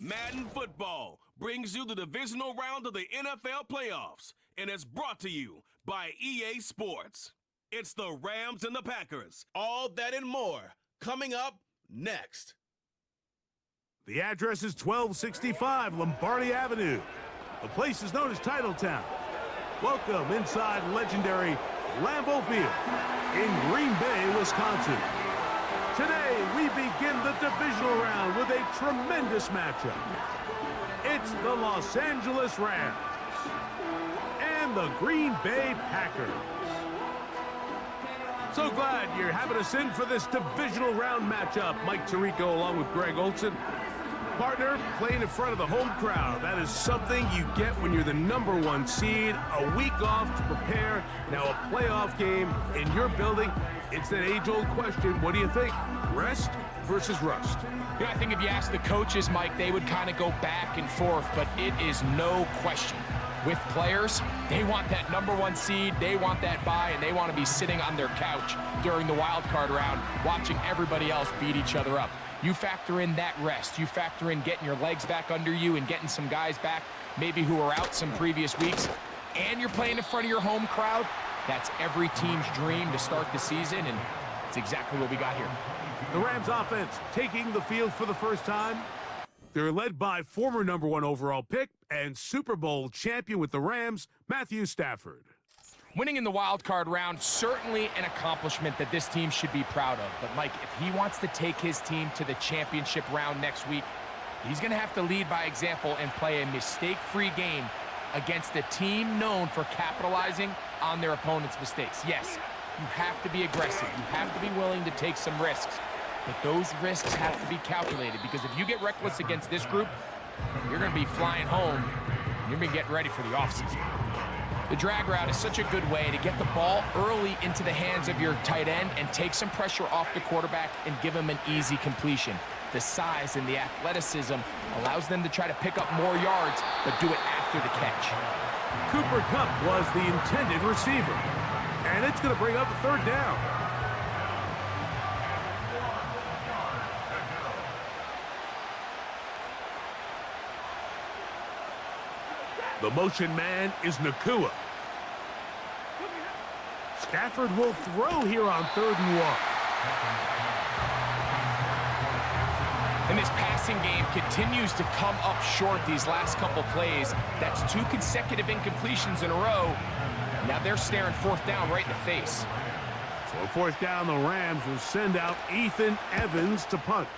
Madden Football brings you the divisional round of the NFL playoffs, and it's brought to you by EA Sports. It's the Rams and the Packers. All that and more coming up next. The address is 1265 Lombardi Avenue. The place is known as Titletown. Welcome inside legendary Lambeau Field in Green Bay, Wisconsin. Today, we begin the divisional round with a tremendous matchup. It's the Los Angeles Rams and the Green Bay Packers. So glad you're having us in for this divisional round matchup. Mike Tirico along with Greg Olson. Partner, playing in front of the home crowd. That is something you get when you're the #1 seed. A week off to prepare. Now a playoff game in your building. It's that age-old question. What do you think? Rest versus rust? Yeah, I think if you ask the coaches, Mike, they would kind of go back and forth, but it is no question. With players, they want that #1 seed, they want that bye, and they want to be sitting on their couch during the wild card round watching everybody else beat each other up. You factor in that rest, you factor in getting your legs back under you and getting some guys back, maybe who were out some previous weeks, and you're playing in front of your home crowd. That's every team's dream to start the season, and it's exactly what we got here. The Rams offense taking the field for the first time. They're led by former #1 overall pick and Super Bowl champion with the Rams, Matthew Stafford. Winning in the wild card round, certainly an accomplishment that this team should be proud of. But Mike, if he wants to take his team to the championship round next week, he's going to have to lead by example and play a mistake-free game against a team known for capitalizing on their opponent's mistakes. Yes, you have to be aggressive. You have to be willing to take some risks. But those risks have to be calculated, because if you get reckless against this group, you're going to be flying home. You're going to be getting ready for the offseason. The drag route is such a good way to get the ball early into the hands of your tight end and take some pressure off the quarterback and give him an easy completion. The size and the athleticism allows them to try to pick up more yards, but do it after the catch. Cooper Kupp was the intended receiver, and it's going to bring up a third down. The motion man is Nakua. Stafford will throw here on 3rd and 1. And this passing game continues to come up short these last couple plays. That's 2 consecutive incompletions in a row. Now they're staring 4th down right in the face. So 4th down, the Rams will send out Ethan Evans to punt.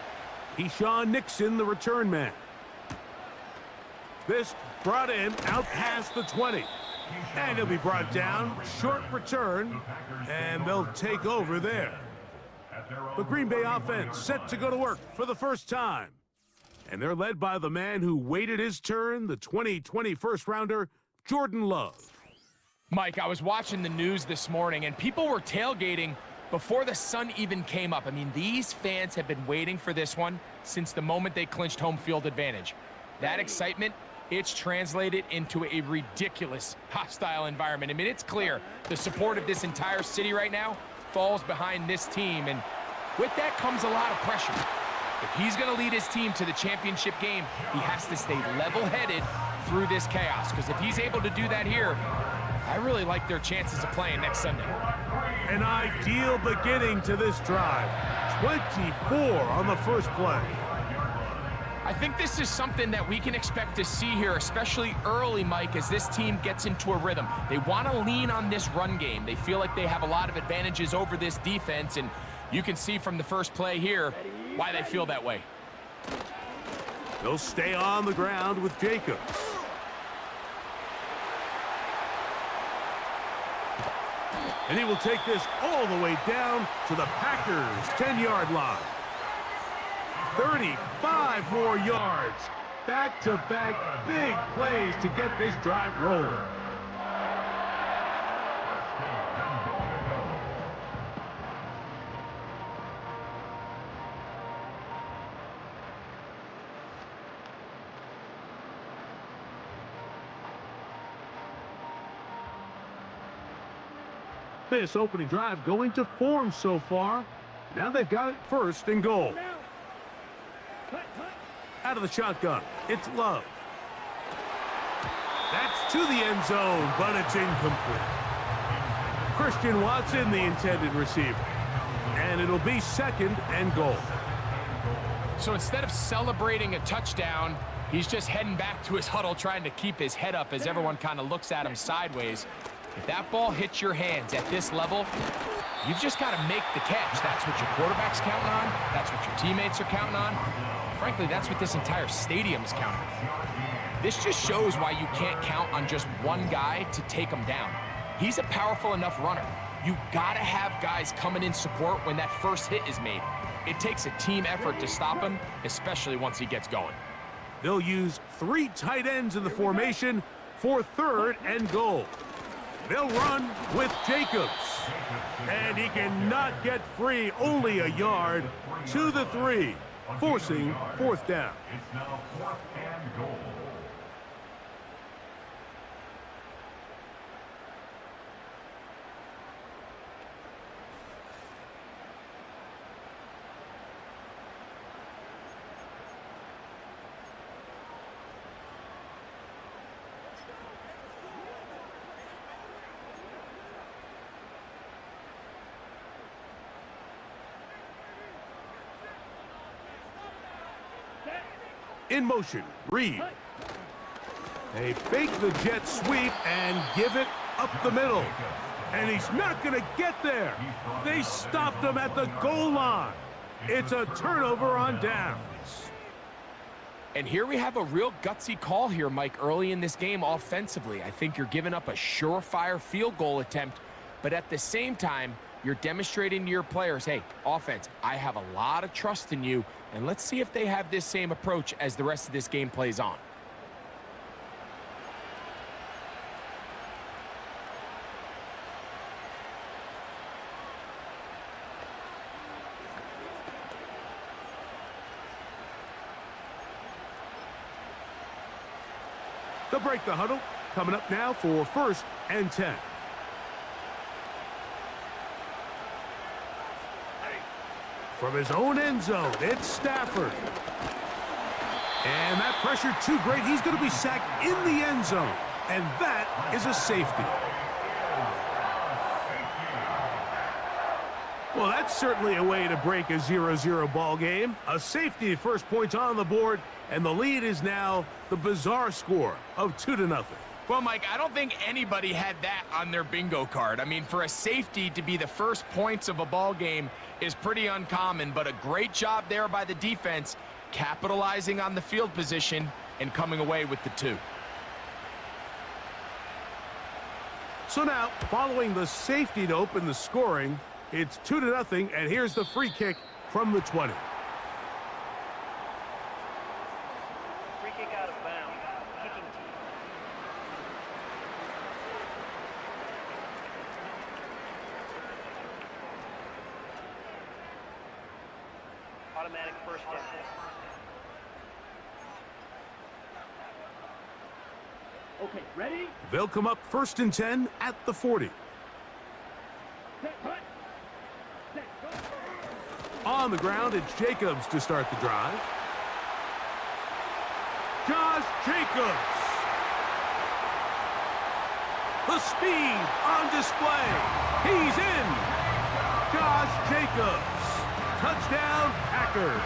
Keyshawn Nixon, the return man. This brought in out past the 20. And he'll be brought down, short return, and they'll take over there. The Green Bay offense set to go to work for the first time. And they're led by the man who waited his turn, the 2020 first-rounder, Jordan Love. Mike, I was watching the news this morning, and people were tailgating before the sun even came up. I mean, these fans have been waiting for this one since the moment they clinched home field advantage. That excitement, it's translated into a ridiculous hostile environment. I mean, it's clear the support of this entire city right now falls behind this team, and with that comes a lot of pressure. If he's going to lead his team to the championship game, he has to stay level-headed through this chaos, because if he's able to do that here, I really like their chances of playing next Sunday. An ideal beginning to this drive. 24 on the first play. I think this is something that we can expect to see here, especially early, Mike, as this team gets into a rhythm. They want to lean on this run game. They feel like they have a lot of advantages over this defense, and you can see from the first play here why they feel that way. They'll stay on the ground with Jacobs. And he will take this all the way down to the Packers' 10-yard line. 35 more yards. Back-to-back big plays to get this drive rolling. This opening drive going to form so far. Now they've got it 1st and goal. Out of the shotgun, it's Love. That's to the end zone, but it's incomplete. Christian Watson, the intended receiver. And it'll be 2nd and goal. So instead of celebrating a touchdown, he's just heading back to his huddle trying to keep his head up as everyone kind of looks at him sideways. If that ball hits your hands at this level, you've just got to make the catch. That's what your quarterback's counting on. That's what your teammates are counting on. Frankly, that's what this entire stadium is counting on. This just shows why you can't count on just one guy to take him down. He's a powerful enough runner. You gotta have guys coming in support when that first hit is made. It takes a team effort to stop him, especially once he gets going. They'll use 3 tight ends in the formation for 3rd and goal. They'll run with Jacobs. And he cannot get free, only a yard to the 3, forcing 4th down. It's now 4th and goal. In motion, Reed. They fake the jet sweep and give it up the middle. And he's not going to get there. They stopped him at the goal line. It's a turnover on downs. And here we have a real gutsy call here, Mike, early in this game offensively. I think you're giving up a surefire field goal attempt, but at the same time, you're demonstrating to your players, hey, offense, I have a lot of trust in you, and let's see if they have this same approach as the rest of this game plays on. They'll break the huddle. Coming up now for 1st and 10. From his own end zone, it's Stafford. And that pressure too great. He's going to be sacked in the end zone. And that is a safety. Well, that's certainly a way to break a 0-0 ball game. A safety, first points on the board, and the lead is now the bizarre score of 2-0. Well, Mike, I don't think anybody had that on their bingo card. I mean, for a safety to be the first points of a ball game is pretty uncommon, but a great job there by the defense, capitalizing on the field position and coming away with the 2. So now, following the safety to open the scoring, it's 2-0, and here's the free kick from the 20. Free kick out of bounds. Kicking team. Automatic first down. Okay, ready? They'll come up 1st and 10 at the 40. Set, cut. Set, cut. On the ground, it's Jacobs to start the drive. Josh Jacobs. The speed on display. He's in. Josh Jacobs. Touchdown, Packers.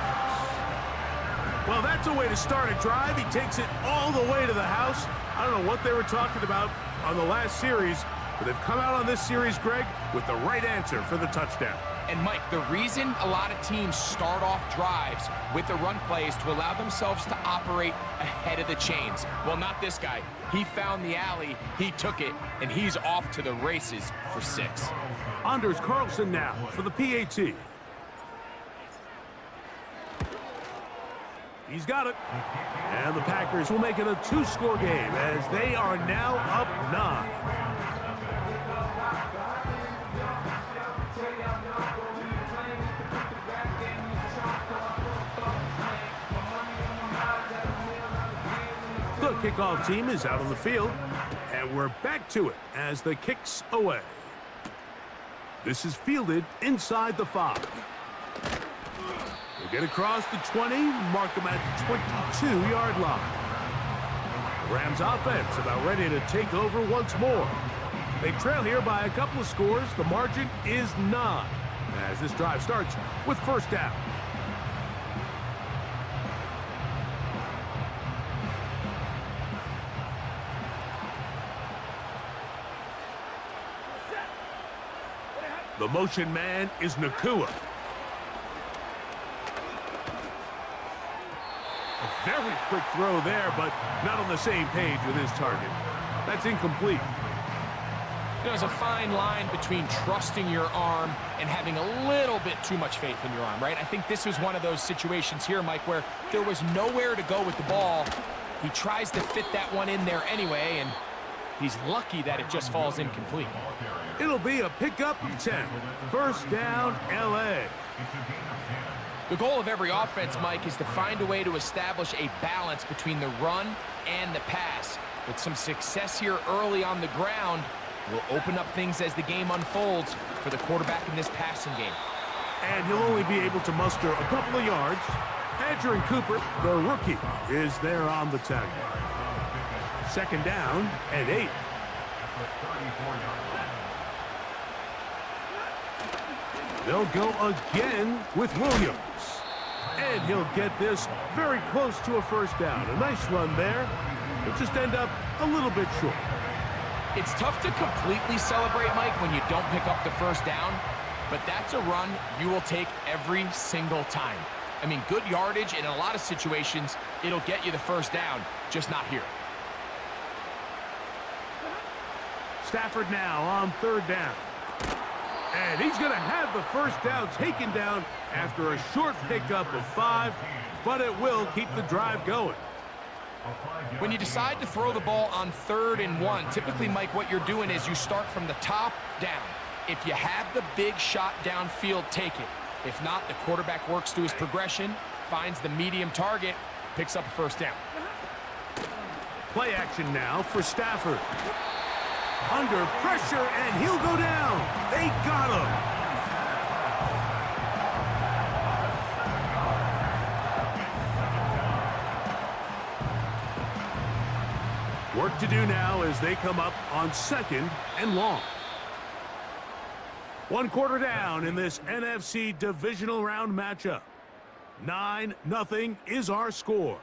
Well, that's a way to start a drive. He takes it all the way to the house. I don't know what they were talking about on the last series, but they've come out on this series, Greg, with the right answer for the touchdown. And Mike, the reason a lot of teams start off drives with the run play is to allow themselves to operate ahead of the chains. Well, not this guy. He found the alley, he took it, and he's off to the races for 6. Anders Carlson now for the PAT. He's got it. And the Packers will make it a 2-score game as they are now up 9. The kickoff team is out on the field, and we're back to it as the kick's away. This is fielded inside the 5. Get across the 20, mark them at the 22-yard line. The Rams offense about ready to take over once more. They trail here by a couple of scores. The margin is 9 as this drive starts with first down. The motion man is Nakua. A very quick throw there, but not on the same page with his target. That's incomplete. There's a fine line between trusting your arm and having a little bit too much faith in your arm, right? I think this was one of those situations here, Mike, where there was nowhere to go with the ball. He tries to fit that one in there anyway, and he's lucky that it just falls incomplete. It'll be a pickup of 10. First down, L.A. The goal of every offense, Mike, is to find a way to establish a balance between the run and the pass. With some success here early on the ground, will open up things as the game unfolds for the quarterback in this passing game. And he'll only be able to muster a couple of yards. Adrian Cooper, the rookie, is there on the tackle. Second down and 8. They'll go again with Williams. And he'll get this very close to a first down. A nice run there. He'll just end up a little bit short. It's tough to completely celebrate, Mike, when you don't pick up the first down, but that's a run you will take every single time. I mean, good yardage, and in a lot of situations, it'll get you the first down, just not here. Stafford now on third down. And he's going to have the first down taken down after a short pickup of 5, but it will keep the drive going. When you decide to throw the ball on 3rd and 1, typically, Mike, what you're doing is you start from the top down. If you have the big shot downfield, take it. If not, the quarterback works through his progression, finds the medium target, picks up a first down. Play action now for Stafford. Under pressure, and he'll go down. They got him. Work to do now as they come up on 2nd and long. 1 quarter down in this NFC Divisional Round matchup. 9-0 is our score.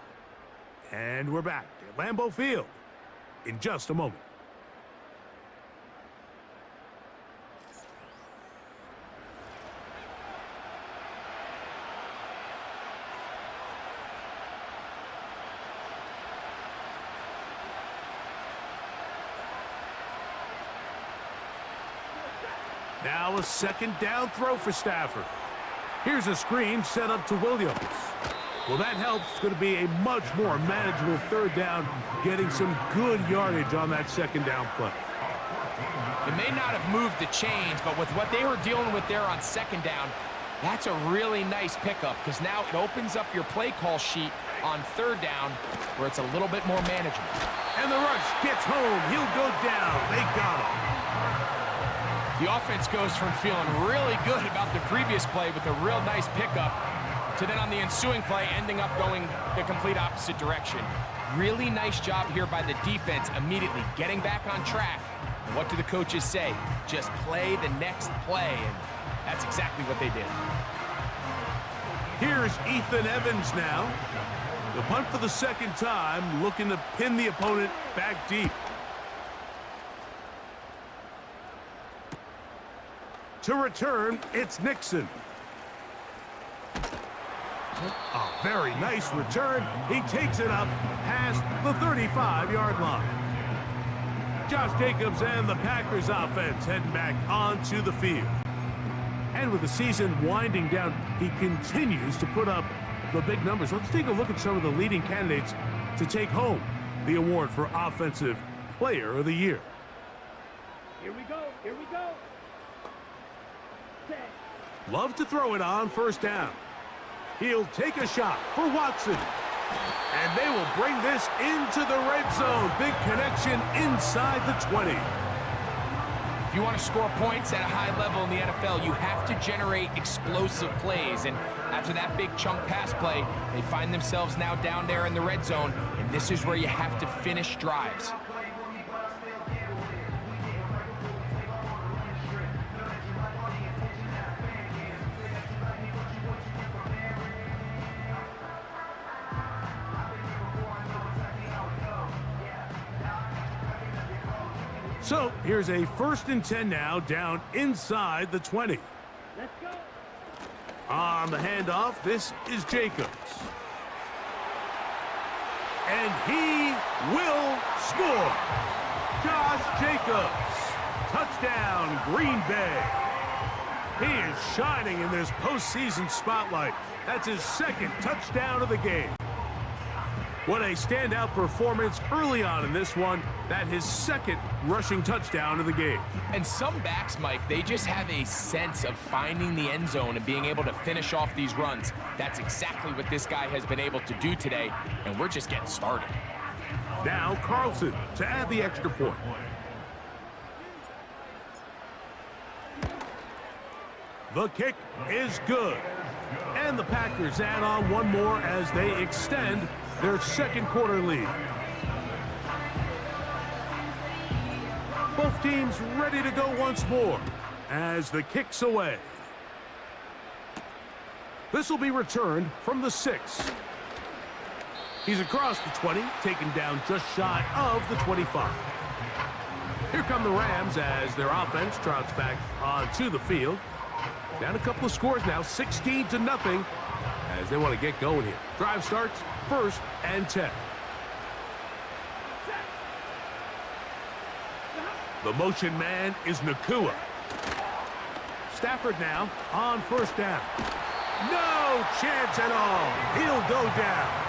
And we're back at Lambeau Field in just a moment. Now a 2nd down throw for Stafford. Here's a screen set up to Williams. Well, that helps. It's going to be a much more manageable 3rd down, getting some good yardage on that 2nd down play. It may not have moved the chains, but with what they were dealing with there on 2nd down, that's a really nice pickup because now it opens up your play call sheet on 3rd down where it's a little bit more manageable. And the rush gets home. He'll go down. They got him. The offense goes from feeling really good about the previous play with a real nice pickup to then on the ensuing play ending up going the complete opposite direction. Really nice job here by the defense immediately getting back on track. And what do the coaches say? Just play the next play, and that's exactly what they did. Here's Ethan Evans now. The punt for the 2nd time, looking to pin the opponent back deep. To return, it's Nixon. A very nice return. He takes it up past the 35-yard line. Josh Jacobs and the Packers offense heading back onto the field. And with the season winding down, he continues to put up the big numbers. Let's take a look at some of the leading candidates to take home the award for Offensive Player of the Year. Here we go. Here we go. Set. Love to throw it on 1st down. He'll take a shot for Watson. And they will bring this into the red zone. Big connection inside the 20. If you want to score points at a high level in the NFL, you have to generate explosive plays. And after that big chunk pass play, they find themselves now down there in the red zone, and this is where you have to finish drives. So here's a 1st and 10 now, down inside the 20. Let's go. On the handoff, this is Jacobs. And he will score. Josh Jacobs. Touchdown, Green Bay. He is shining in this postseason spotlight. That's his 2nd touchdown of the game. What a standout performance early on in this one. That his 2nd rushing touchdown of the game. And some backs, Mike, they just have a sense of finding the end zone and being able to finish off these runs. That's exactly what this guy has been able to do today, and we're just getting started. Now Carlson to add the extra point. The kick is good. And the Packers add on one more as they extend their 2nd quarter lead. Both teams ready to go once more as the kick's away. This will be returned from the 6. He's across the 20, taken down just shy of the 25. Here come the Rams as their offense trots back onto the field. Down a couple of scores now, 16-0, as they want to get going here. Drive starts 1st and 10. The motion man is Nakua. Stafford now on 1st down. No chance at all. He'll go down.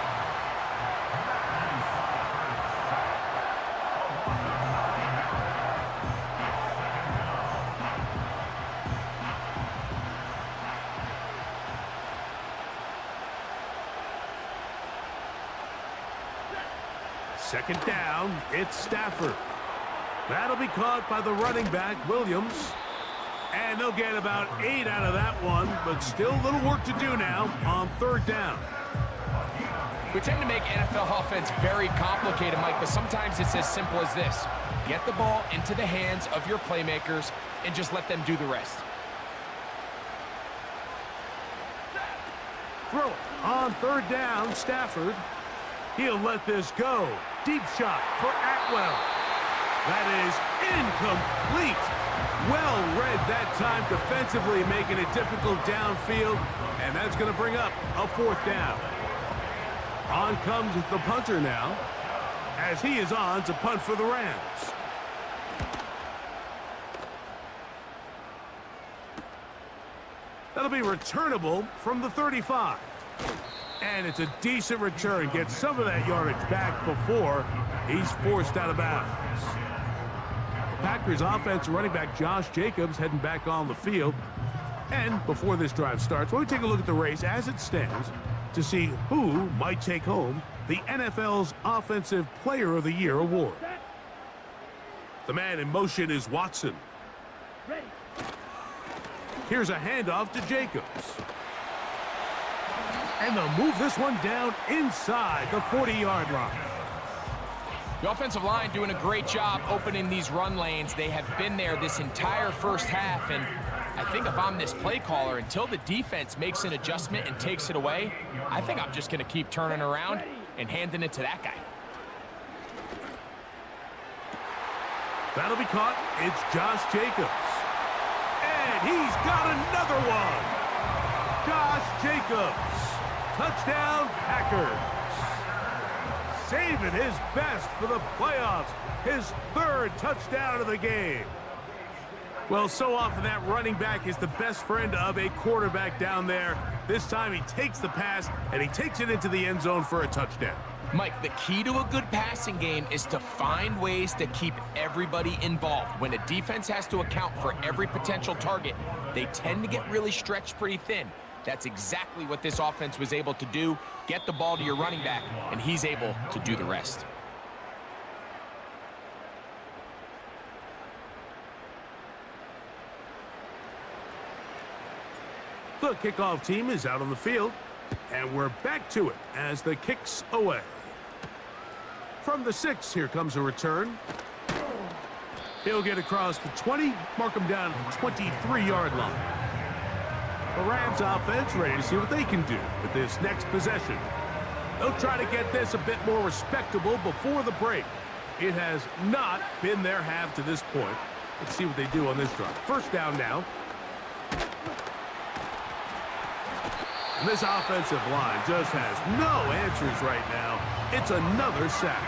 Second down, it's Stafford. That'll be caught by the running back, Williams. And they'll get about 8 out of that one, but still a little work to do now on 3rd down. We tend to make NFL offense very complicated, Mike, but sometimes it's as simple as this. Get the ball into the hands of your playmakers and just let them do the rest. Throw it on 3rd down, Stafford. He'll let this go. Deep shot for Atwell. That is incomplete. Well read that time defensively, making it difficult downfield, and that's going to bring up a 4th down. On comes the punter now, as he is on to punt for the Rams. That'll be returnable from the 35. And it's a decent return. Gets some of that yardage back before he's forced out of bounds. The Packers offense running back Josh Jacobs heading back on the field. And before this drive starts, we'll take a look at the race as it stands to see who might take home the NFL's Offensive Player of the Year award. The man in motion is Watson. Ready. Here's a handoff to Jacobs. And they'll move this one down inside the 40-yard line. The offensive line doing a great job opening these run lanes. They have been there this entire 1st half, and I think if I'm this play caller, until the defense makes an adjustment and takes it away, I think I'm just going to keep turning around and handing it to that guy. That'll be caught. It's Josh Jacobs. And he's got another one. Josh Jacobs. Touchdown, Packers. Saving his best for the playoffs. His 3rd touchdown of the game. Well, so often that running back is the best friend of a quarterback down there. This time he takes the pass, and he takes it into the end zone for a touchdown. Mike, the key to a good passing game is to find ways to keep everybody involved. When a defense has to account for every potential target, they tend to get really stretched pretty thin. That's exactly what this offense was able to do. Get the ball to your running back, and he's able to do the rest. The kickoff team is out on the field, and we're back to it as the kick's away. From the 6, here comes a return. He'll get across the 20, mark him down at the 23-yard line. The Rams offense ready to see what they can do with this next possession. They'll try to get this a bit more respectable before the break. It has not been their half to this point. Let's see what they do on this drive. First down now. And this offensive line just has no answers right now. It's another sack.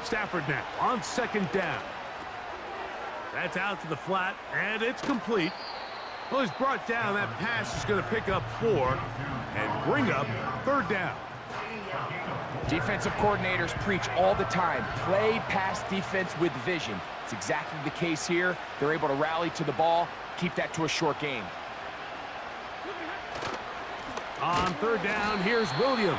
Stafford now on second down. That's out to the flat, and it's complete. Well, he's brought down. That pass is going to pick up 4 and bring up third down. Defensive coordinators preach all the time, play pass defense with vision. It's exactly the case here. They're able to rally to the ball, keep that to a short game. On third down, here's Williams.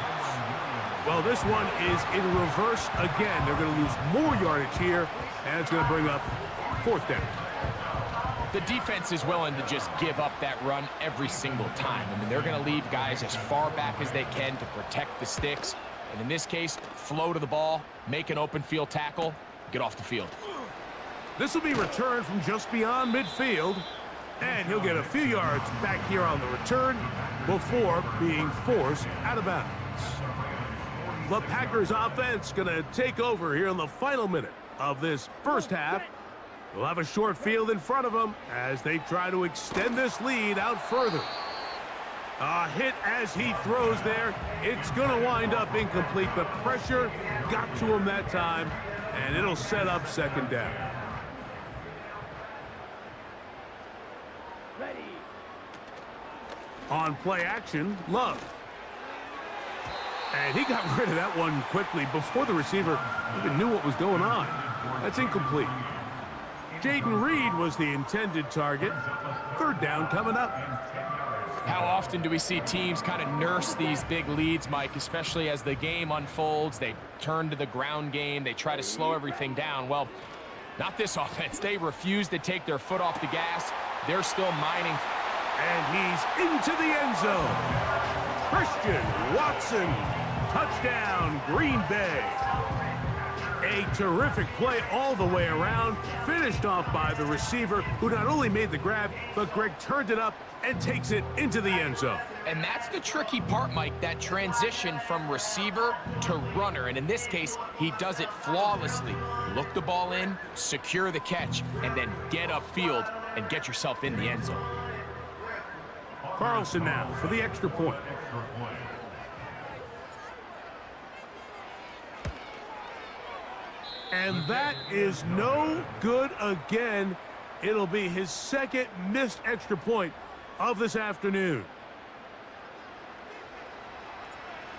Well, this one is in reverse again. They're going to lose more yardage here, and it's going to bring up fourth down. The defense is willing to just give up that run every single time. I mean, they're going to leave guys as far back as they can to protect the sticks. And in this case, flow to the ball, make an open field tackle, get off the field. This will be returned from just beyond midfield, and he'll get a few yards back here on the return before being forced out of bounds. The Packers offense going to take over here in the final minute of this first half. They'll have a short field in front of them as they try to extend this lead out further. A hit as he throws there. It's going to wind up incomplete. The pressure got to him that time, and it'll set up second down. Ready. On play action, Love. And he got rid of that one quickly before the receiver even knew what was going on. That's incomplete. Jaden Reed was the intended target. Third down coming up. How often do we see teams kind of nurse these big leads, Mike, especially as the game unfolds? They turn to the ground game. They try to slow everything down. Well, not this offense. They refuse to take their foot off the gas. They're still mining. And he's into the end zone. Christian Watson. Touchdown, Green Bay. A terrific play all the way around, finished off by the receiver, who not only made the grab, but Greg turned it up and takes it into the end zone. And that's the tricky part, Mike, that transition from receiver to runner. And in this case, he does it flawlessly. Look the ball in, secure the catch, and then get upfield and get yourself in the end zone. Carlson now for the extra point. And that is no good again. It'll be his second missed extra point of this afternoon.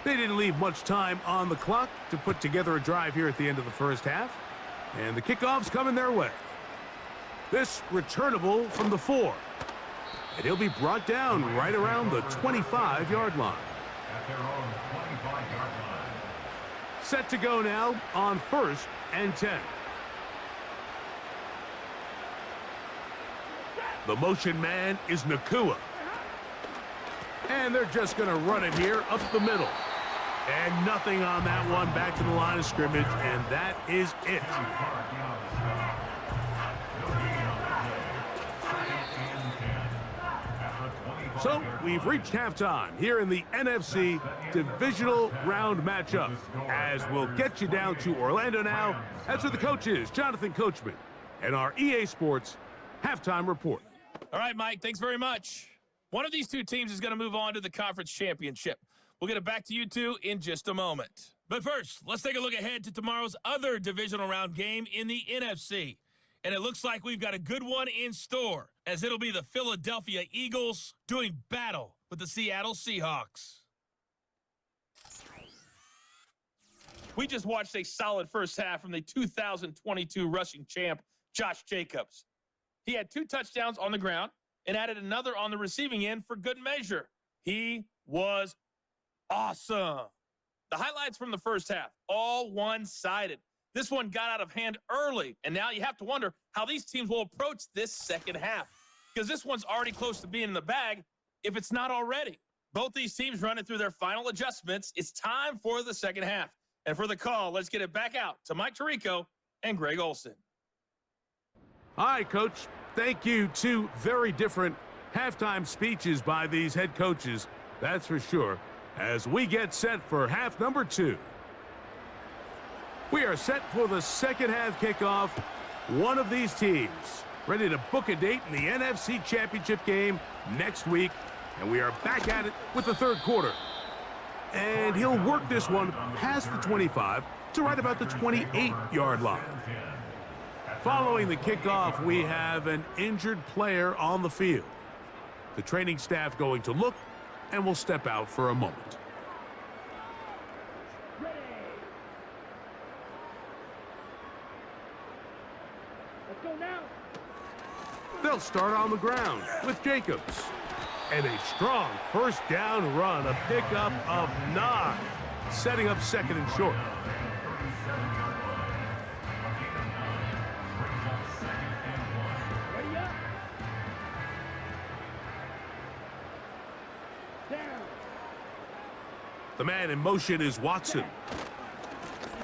They didn't leave much time on the clock to put together a drive here at the end of the first half. And the kickoff's coming their way. This returnable from the 4. And he'll be brought down right around the 25-yard line. At their own 25-yard line. Set to go now on 1st and 10. The motion man is Nakua. And they're just going to run it here up the middle. And nothing on that one, back to the line of scrimmage, and that is it. So we've reached halftime here in the NFC Divisional Round matchup, as we'll get you down to Orlando now. That's where the coach is, Jonathan Coachman, and our EA Sports Halftime Report. All right, Mike, thanks very much. One of these two teams is going to move on to the conference championship. We'll get it back to you two in just a moment. But first, let's take a look ahead to tomorrow's other divisional round game in the NFC. And it looks like we've got a good one in store, as it'll be the Philadelphia Eagles doing battle with the Seattle Seahawks. We just watched a solid first half from the 2022 rushing champ, Josh Jacobs. He had 2 touchdowns on the ground and added another on the receiving end for good measure. He was awesome. The highlights from the first half, all one-sided. This one got out of hand early, and now you have to wonder how these teams will approach this second half, because this one's already close to being in the bag if it's not already. Both these teams running through their final adjustments. It's time for the second half. And for the call, let's get it back out to Mike Tirico and Greg Olson. Hi, Coach. Thank you. Two very different halftime speeches by these head coaches, that's for sure, as we get set for half number 2. We are set for the second half kickoff. One of these teams ready to book a date in the NFC Championship game next week, and we are back at it with the third quarter. And he'll work this one past the 25 to right about the 28-yard line. Following the kickoff, we have an injured player on the field. The training staff going to look and will step out for a moment. Ready. Let's go now. They'll start on the ground with Jacobs. And a strong first down run, a pickup of 9, setting up second and short. Ready up. Down. The man in motion is Watson.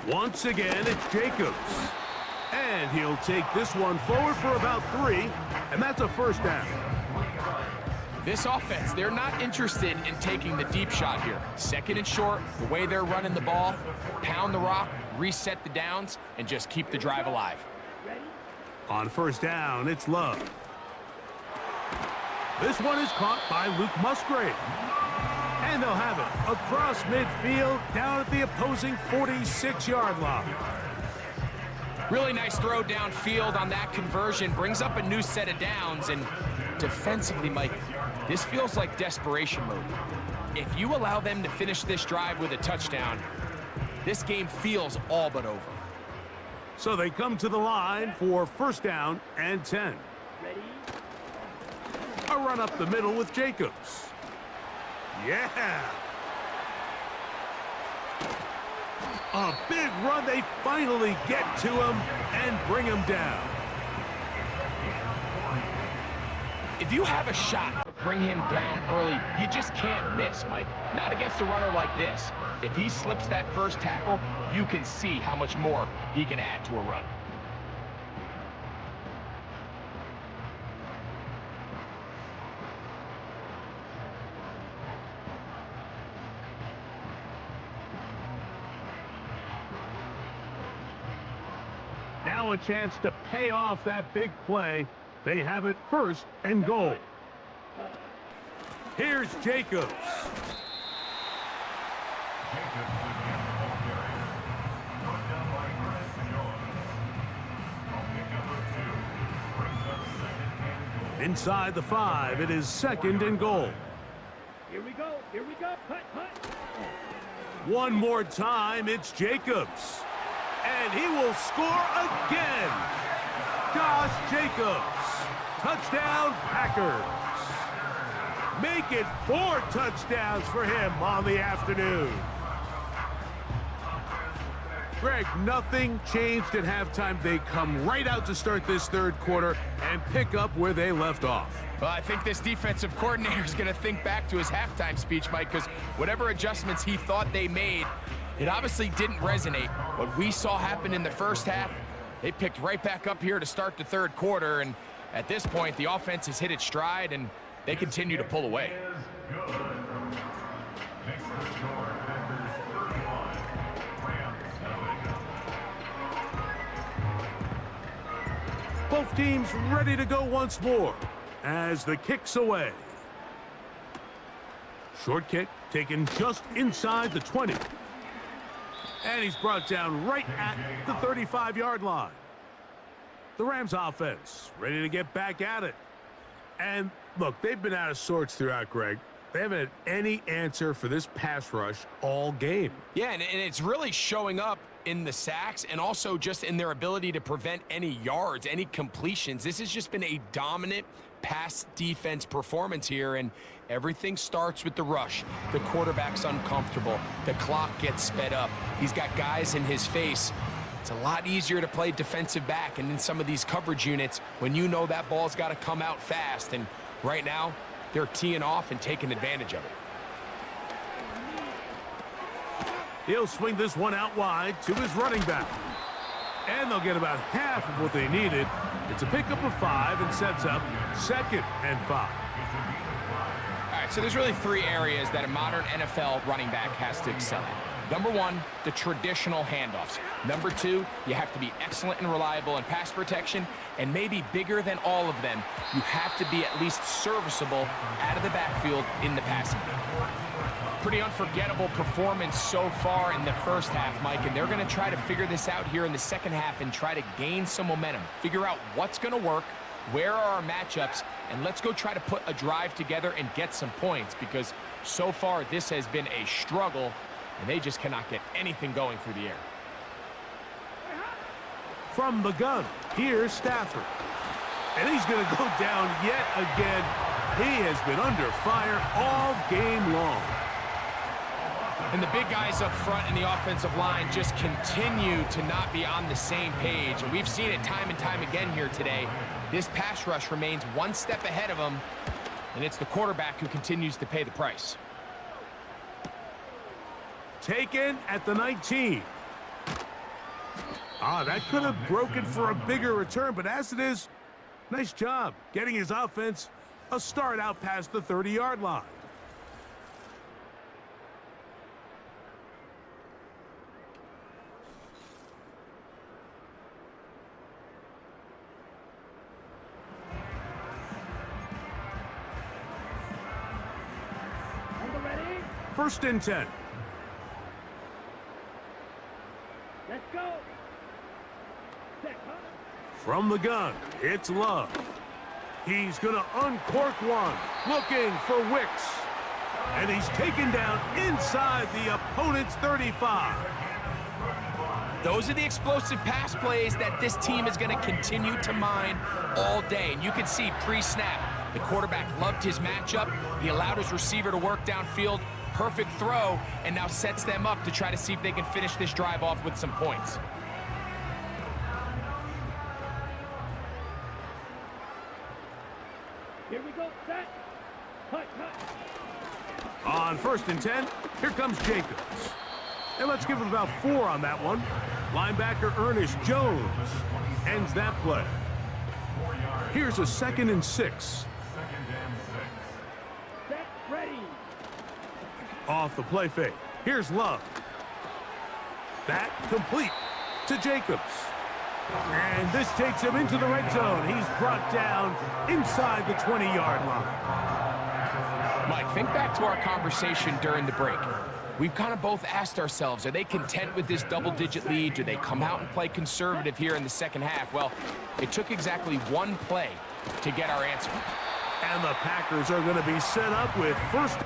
Once again, it's Jacobs. And he'll take this one forward for about 3, and that's a first down. This offense, they're not interested in taking the deep shot here. Second and short, the way they're running the ball, pound the rock, reset the downs, and just keep the drive alive. Ready. On first down, it's Love. This one is caught by Luke Musgrave. And they'll have it across midfield down at the opposing 46-yard line. Really nice throw downfield on that conversion. Brings up a new set of downs. And defensively, Mike, this feels like desperation mode. If you allow them to finish this drive with a touchdown, this game feels all but over. So they come to the line for first down and 10. Ready. A run up the middle with Jacobs. Yeah. A big run. They finally get to him and bring him down. If you have a shot to bring him down early, you just can't miss, Mike. Not against a runner like this. If he slips that first tackle, you can see how much more he can add to a run. Now a chance to pay off that big play. They have it first and goal. Here's Jacobs. Inside the 5, it is second and goal. Here we go. Here we go. Cut, cut. One more time, it's Jacobs. And he will score again. Josh Jacobs. Touchdown, Packers. Make it 4 touchdowns for him on the afternoon. Greg, nothing changed at halftime. They come right out to start this third quarter and pick up where they left off. Well, I think this defensive coordinator is going to think back to his halftime speech, Mike, because whatever adjustments he thought they made, it obviously didn't resonate. What we saw happen in the first half, they picked right back up here to start the third quarter, and at this point, the offense has hit its stride, and they continue to pull away. Both teams ready to go once more as the kick's away. Short kick taken just inside the 20. And he's brought down right at the 35-yard line. The Rams offense ready to get back at it. And look, they've been out of sorts throughout, Greg. They haven't had any answer for this pass rush all game. Yeah, and it's really showing up in the sacks and also just in their ability to prevent any yards, any completions. This has just been a dominant pass defense performance here, and Everything starts with the rush. The quarterback's uncomfortable. The clock gets sped up. He's got guys in his face. It's a lot easier to play defensive back and in some of these coverage units when you know that ball's got to come out fast. And right now, they're teeing off and taking advantage of it. He'll swing this one out wide to his running back. And they'll get about half of what they needed. It's a pickup of 5 and sets up 2nd and 5. All right, so there's really 3 areas that a modern NFL running back has to excel at. Number 1, the traditional handoffs. Number 2, you have to be excellent and reliable in pass protection. And maybe bigger than all of them, you have to be at least serviceable out of the backfield in the passing game. Pretty unforgettable performance so far in the first half, Mike, and they're going to try to figure this out here in the second half and try to gain some momentum, figure out what's going to work, where are our matchups, and let's go try to put a drive together and get some points, because so far this has been a struggle, and they just cannot get anything going through the air. From the gun, here's Stafford. And he's going to go down yet again. He has been under fire all game long. And the big guys up front in the offensive line just continue to not be on the same page. And we've seen it time and time again here today. This pass rush remains one step ahead of them, and it's the quarterback who continues to pay the price. Taken at the 19. That could have broken for a bigger return, but as it is, nice job getting his offense a start out past the 30-yard line. Ready? 1st and 10. Let's go. From the gun, it's Love. He's going to uncork one, looking for Wicks. And he's taken down inside the opponent's 35. Those are the explosive pass plays that this team is going to continue to mine all day. And you can see pre-snap, the quarterback loved his matchup. He allowed his receiver to work downfield. Perfect throw, and now sets them up to try to see if they can finish this drive off with some points. Here we go. Set. Cut. On 1st and 10, here comes Jacobs. And let's give him about 4 on that one. Linebacker Ernest Jones ends that play. Here's a 2nd and 6. Set. Ready. Off the play fake. Here's Love. That complete to Jacobs. And this takes him into the red zone. He's brought down inside the 20-yard line. Mike, think back to our conversation during the break. We've kind of both asked ourselves, are they content with this double-digit lead? Do they come out and play conservative here in the second half? Well, it took exactly one play to get our answer. And the Packers are going to be set up with 1st.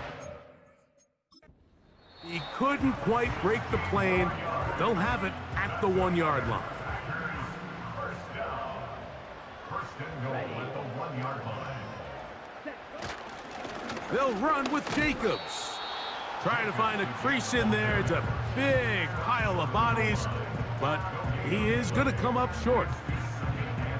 He couldn't quite break the plane. They'll have it at the 1-yard line. They'll run with Jacobs. Trying to find a crease in there. It's a big pile of bodies, but he is going to come up short.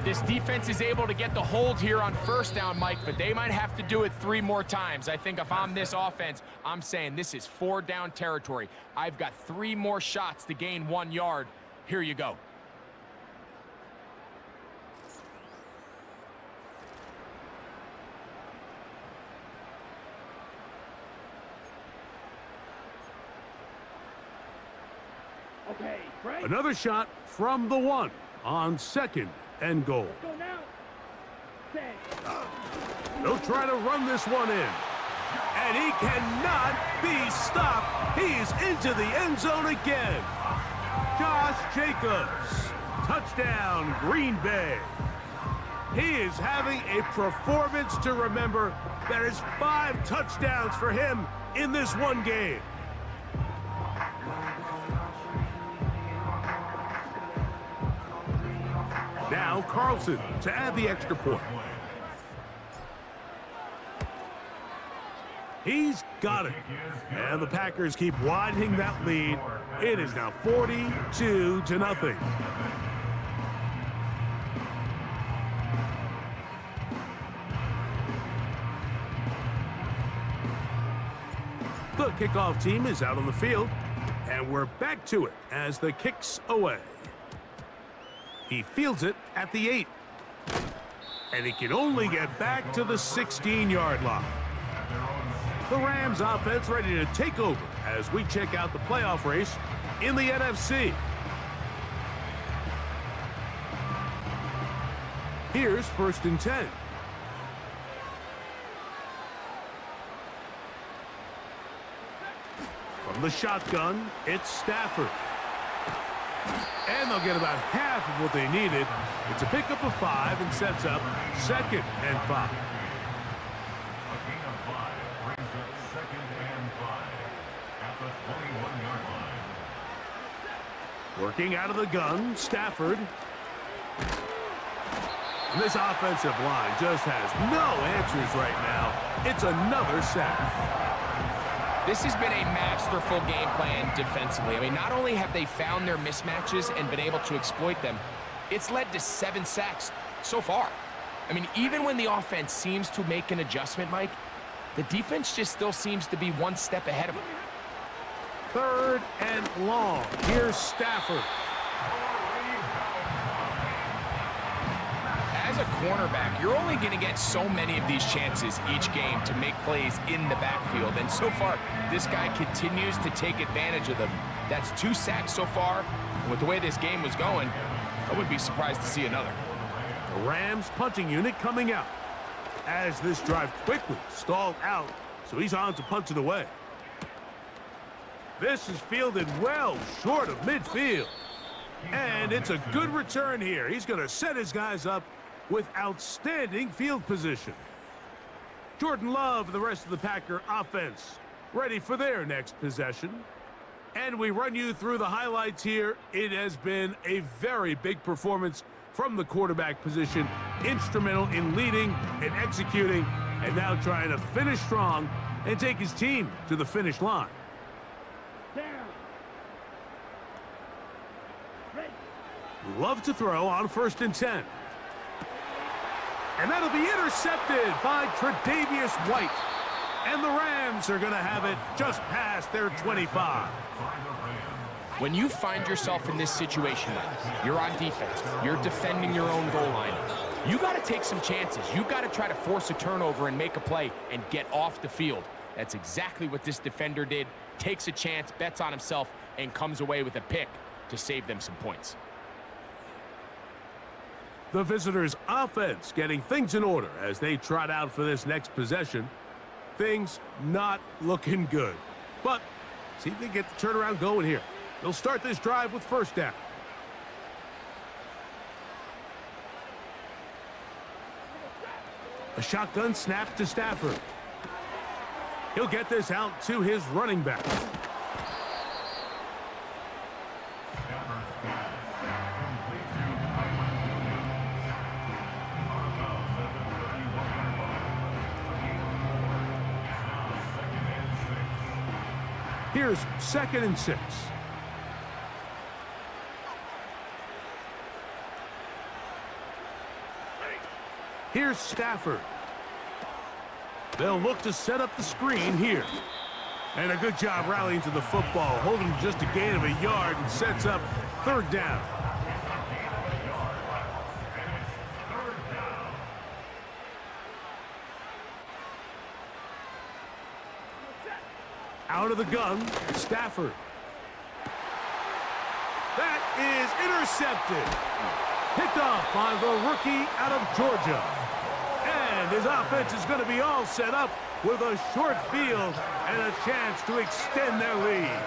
This defense is able to get the hold here on 1st down, Mike, but they might have to do it 3 more times. I think if I'm this offense, I'm saying this is 4-down territory. I've got 3 more shots to gain 1 yard. Here you go. Okay, break. Another shot from the 1 on 2nd and goal. Go now. Set. They'll try to run this one in. And he cannot be stopped. He's into the end zone again. Josh Jacobs. Touchdown, Green Bay. He is having a performance to remember. That is 5 touchdowns for him in this one game. Now Carlson to add the extra point. He's got it. And the Packers keep widening that lead. It is now 42-0. The kickoff team is out on the field, and we're back to it as the kick's away. He fields it at the 8, and he can only get back to the 16-yard line. The Rams offense ready to take over as we check out the playoff race in the NFC. Here's 1st and 10. From the shotgun, it's Stafford. And they'll get about half of what they needed. It's a pickup of 5 and sets up 2nd and 5. A gain of 5 brings up 2nd and 5 at the 21-yard line. Working out of the gun, Stafford. And this offensive line just has no answers right now. It's another sack. This has been a masterful game plan defensively. I mean, not only have they found their mismatches and been able to exploit them, it's led to 7 sacks so far. I mean, even when the offense seems to make an adjustment, Mike, the defense just still seems to be one step ahead of them. 3rd and long. Here's Stafford. As a cornerback, you're only going to get so many of these chances each game to make plays in the backfield. And so far, this guy continues to take advantage of them. That's 2 sacks so far. And with the way this game was going, I wouldn't be surprised to see another. The Rams punting unit coming out as this drive quickly stalled out, so he's on to punch it away. This is fielded well short of midfield. And it's a good return here. He's going to set his guys up with outstanding field position. Jordan Love and the rest of the Packer offense ready for their next possession. And we run you through the highlights here. It has been a very big performance from the quarterback position, instrumental in leading and executing, and now trying to finish strong and take his team to the finish line. Down. Ready. Love to throw on 1st and 10. And that'll be intercepted by Tre'Davious White. And the Rams are going to have it just past their 25. When you find yourself in this situation, Mike, you're on defense, you're defending your own goal line, you got to take some chances. You've got to try to force a turnover and make a play and get off the field. That's exactly what this defender did. Takes a chance, bets on himself, and comes away with a pick to save them some points. The visitors' offense getting things in order as they trot out for this next possession. Things not looking good. But see if they get the turnaround going here. They'll start this drive with 1st down. A shotgun snap to Stafford. He'll get this out to his running back. Here's 2nd and 6. Here's Stafford. They'll look to set up the screen here. And a good job rallying to the football, holding just a gain of a yard and sets up 3rd down. Out of the gun, Stafford. That is intercepted. Picked off by the rookie out of Georgia. And his offense is going to be all set up with a short field and a chance to extend their lead.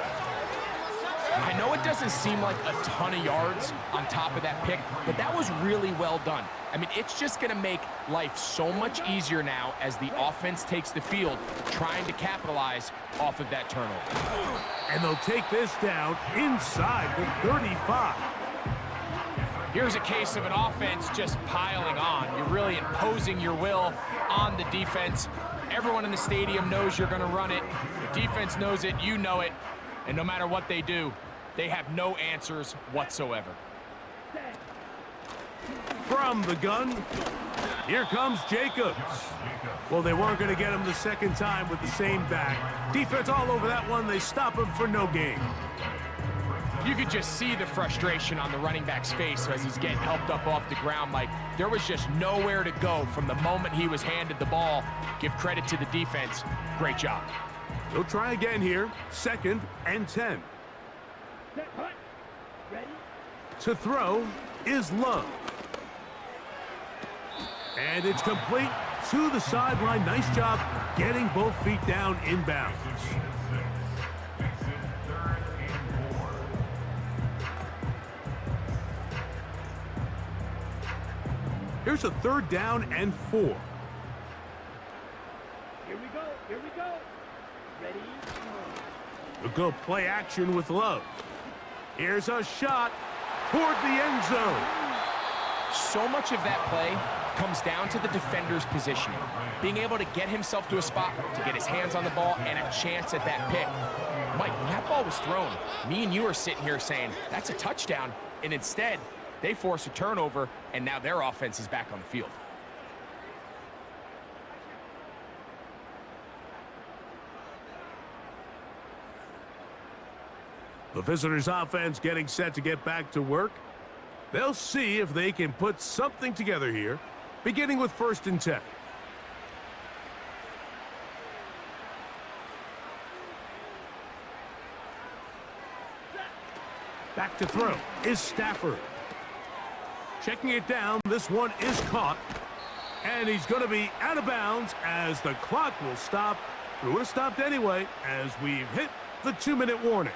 I know it doesn't seem like a ton of yards on top of that pick, but that was really well done. I mean, it's just going to make life so much easier now as the offense takes the field, trying to capitalize off of that turnover. And they'll take this down inside the 35. Here's a case of an offense just piling on. You're really imposing your will on the defense. Everyone in the stadium knows you're going to run it. The defense knows it, you know it. And no matter what they do, they have no answers whatsoever. From the gun, here comes Jacobs. Well, they weren't going to get him the second time with the same back. Defense all over that one. They stop him for no gain. You could just see the frustration on the running back's face as he's getting helped up off the ground. Like, there was just nowhere to go from the moment he was handed the ball. Give credit to the defense. Great job. They'll try again here. 2nd and 10. Set, hut. Ready? To throw is Love. And it's complete to the sideline. Nice job getting both feet down inbounds. Here's a 3rd down and 4. Here we go. Here we go. Ready? We'll go play action with Love. Here's a shot toward the end zone. So much of that play comes down to the defender's positioning. Being able to get himself to a spot, to get his hands on the ball, and a chance at that pick. Mike, when that ball was thrown, me and you are sitting here saying, that's a touchdown. And instead, they force a turnover, and now their offense is back on the field. The visitors' offense getting set to get back to work. They'll see if they can put something together here, beginning with 1st and 10. Back to throw is Stafford. Checking it down, this one is caught. And he's going to be out of bounds as the clock will stop. It would have stopped anyway as we've hit the 2-minute warning.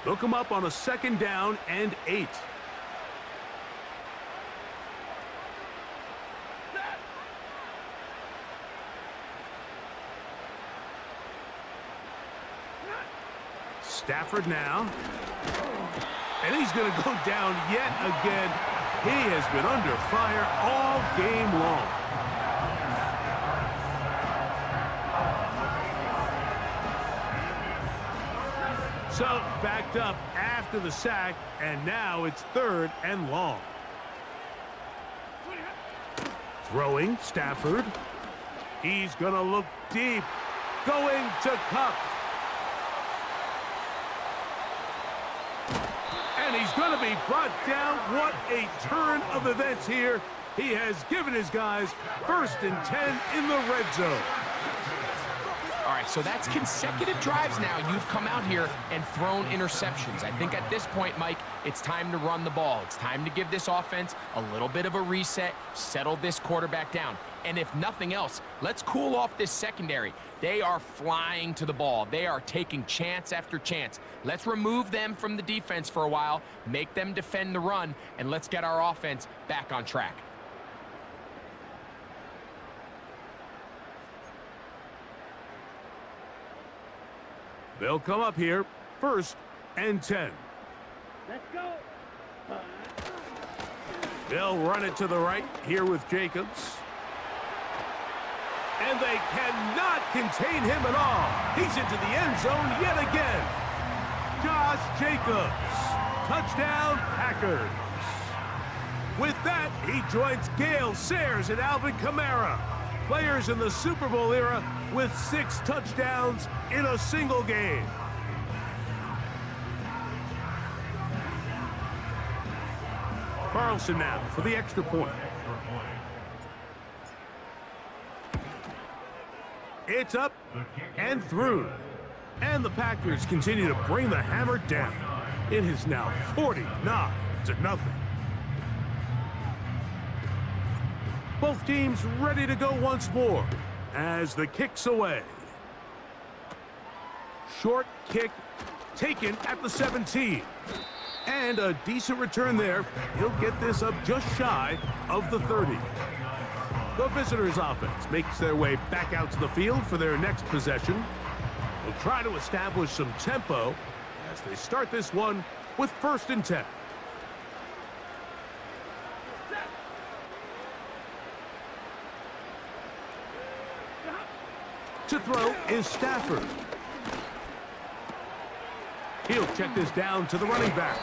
They'll come up on a 2nd down and 8. Stafford now. And he's going to go down yet again. He has been under fire all game long. So, backed up after the sack, and now it's 3rd and long. Throwing, Stafford. He's going to look deep. Going to Cup. And he's going to be brought down. What a turn of events here. He has given his guys 1st and 10 in the red zone. All right, so that's consecutive drives now. You've come out here and thrown interceptions. I think at this point, Mike, it's time to run the ball. It's time to give this offense a little bit of a reset, settle this quarterback down. And if nothing else, let's cool off this secondary. They are flying to the ball. They are taking chance after chance. Let's remove them from the defense for a while, make them defend the run, and let's get our offense back on track. They'll come up here, 1st and 10. Let's go. They'll run it to the right here with Jacobs. And they cannot contain him at all. He's into the end zone yet again. Josh Jacobs. Touchdown, Packers. With that, he joins Gale Sayers and Alvin Kamara, players in the Super Bowl era with 6 touchdowns in a single game. Carlson now for the extra point. It's up and through. And the Packers continue to bring the hammer down. It is now 49-0. Both teams ready to go once more as the kick's away. Short kick taken at the 17. And a decent return there. He'll get this up just shy of the 30. The visitors' offense makes their way back out to the field for their next possession. They'll try to establish some tempo as they start this one with 1st and 10. To throw is Stafford. He'll check this down to the running back.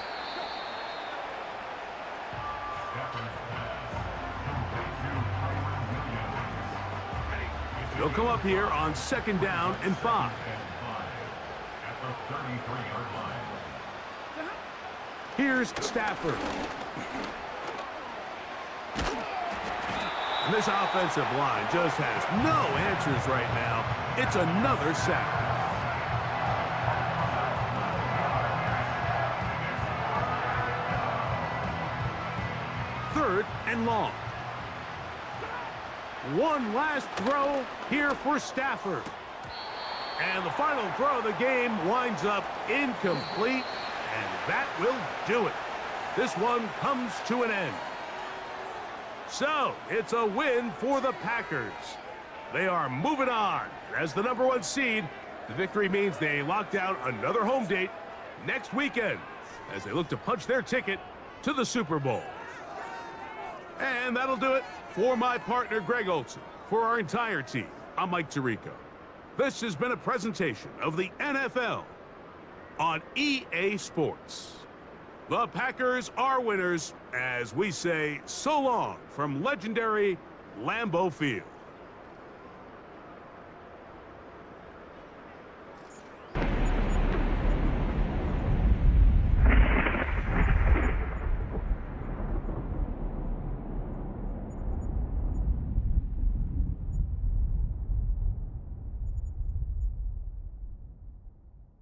He'll come up here on 2nd down and 5. At the 33-yard line. Here's Stafford. And this offensive line just has no answers right now. It's another sack. Third and long. One last throw here for Stafford. And the final throw of the game winds up incomplete, and that will do it. This one comes to an end. So, it's a win for the Packers. They are moving on. As the #1 seed, the victory means they locked down another home date next weekend as they look to punch their ticket to the Super Bowl. And that'll do it for my partner, Greg Olson. For our entire team, I'm Mike Tirico. This has been a presentation of the NFL on EA Sports. The Packers are winners as we say so long from legendary Lambeau Field.